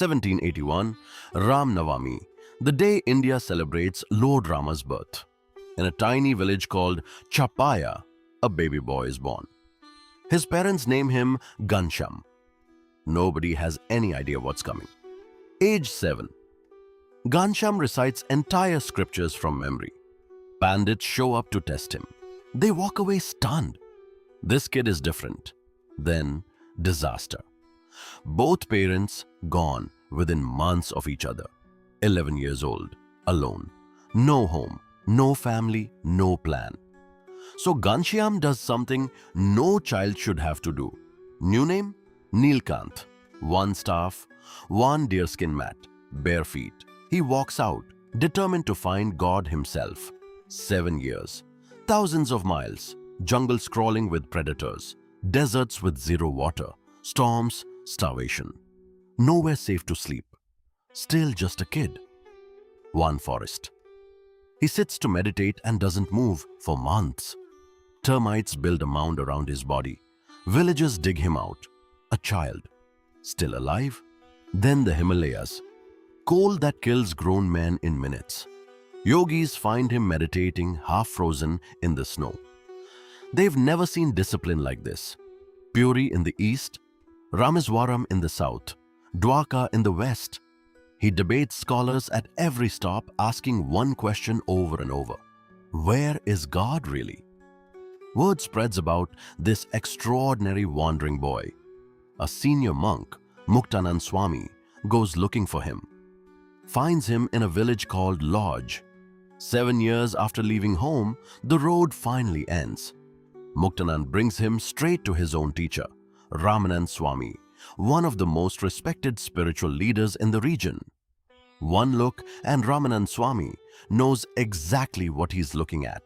1781, Ram Navami, the day India celebrates Lord Rama's birth. In a tiny village called Chapaya, a baby boy is born. His parents name him Ghanshyam. Nobody has any idea what's coming. Age 7. Ghanshyam recites entire scriptures from memory. Bandits show up to test him. They walk away stunned. This kid is different. Then, disaster. Both parents gone within months of each other. 11 years old, alone. No home, no family, no plan. So Ghanshyam does something no child should have to do. New name? Neelkant. One staff, one deerskin mat, bare feet. He walks out, determined to find God himself. 7 years. Thousands of miles. Jungles crawling with predators. Deserts with zero water. Storms, starvation. Nowhere safe to sleep. Still just a kid. One forest. He sits to meditate and doesn't move for months. Termites build a mound around his body. Villagers dig him out. A child. Still alive? Then the Himalayas. Cold that kills grown men in minutes. Yogis find him meditating, half frozen in the snow. They've never seen discipline like this. Puri in the east, Rameswaram in the south, Dwarka in the west. He debates scholars at every stop, asking one question over and over. Where is God really? Word spreads about this extraordinary wandering boy. A senior monk, Manuscript Swami, goes looking for him. Finds him in a village called Lodge. 7 years after leaving home, the road finally ends. Muktanand brings him straight to his own teacher, Ramanand Swami, one of the most respected spiritual leaders in the region. One look and Ramanand Swami knows exactly what he's looking at.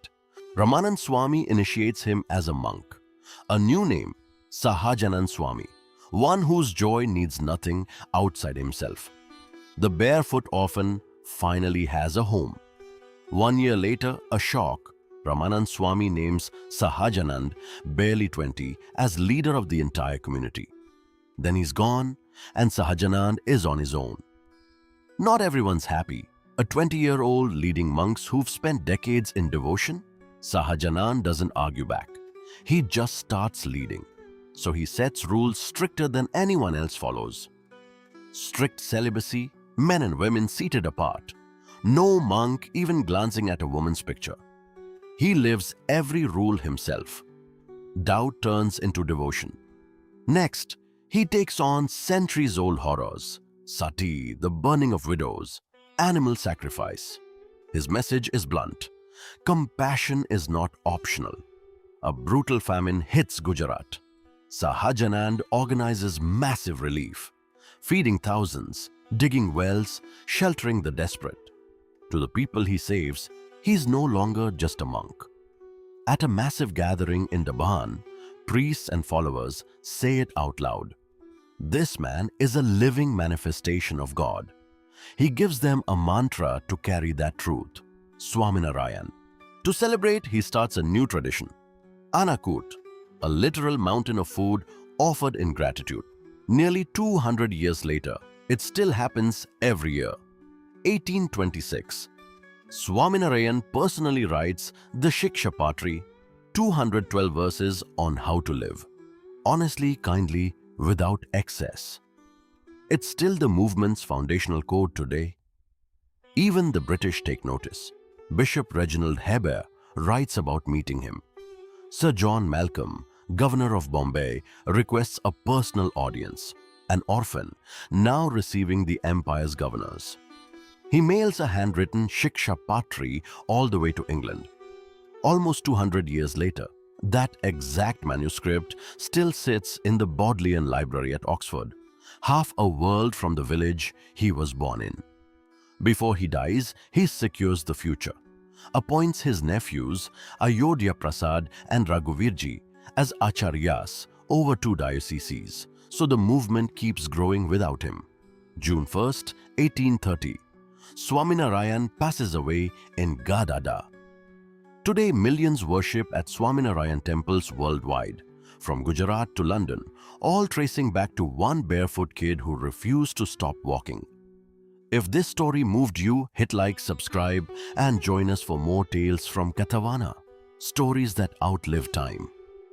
Ramanand Swami initiates him as a monk. A new name, Sahajanand Swami, one whose joy needs nothing outside himself. The Barefoot Orphan finally has a home. 1 year later, a shock. Ramanand Swami names Sahajanand, barely 20, as leader of the entire community. Then he's gone, and Sahajanand is on his own. Not everyone's happy. A 20-year-old leading monks who've spent decades in devotion? Sahajanand doesn't argue back. He just starts leading. So he sets rules stricter than anyone else follows. Strict celibacy, men and women seated apart. No monk even glancing at a woman's picture. He lives every rule himself. Doubt turns into devotion. Next, he takes on centuries-old horrors. Sati, the burning of widows, animal sacrifice. His message is blunt. Compassion is not optional. A brutal famine hits Gujarat. Sahajanand organizes massive relief, feeding thousands, digging wells, sheltering the desperate. To the people he saves, he's no longer just a monk. At a massive gathering in Daban, priests and followers say it out loud. This man is a living manifestation of God. He gives them a mantra to carry that truth, Swaminarayan. To celebrate, he starts a new tradition, Anakut, a literal mountain of food offered in gratitude. Nearly 200 years later, it still happens every year. 1826. Swaminarayan personally writes the Shikshapatri, 212 verses on how to live. Honestly, kindly, without excess. It's still the movement's foundational code today. Even the British take notice. Bishop Reginald Hebert writes about meeting him. Sir John Malcolm, Governor of Bombay, requests a personal audience. An orphan, now receiving the empire's governors. He mails a handwritten Shikshapatri all the way to England. Almost 200 years later, that exact manuscript still sits in the Bodleian Library at Oxford, half a world from the village he was born in. Before he dies, he secures the future, appoints his nephews Ayodhya Prasad and Raghuvirji as acharyas over 2 dioceses, so the movement keeps growing without him. June 1st, 1830. Swaminarayan passes away in Gadada. Today, millions worship at Swaminarayan temples worldwide, from Gujarat to London, all tracing back to one barefoot kid who refused to stop walking. If this story moved you, hit like, subscribe, and join us for more tales from Kathavana, stories that outlive time.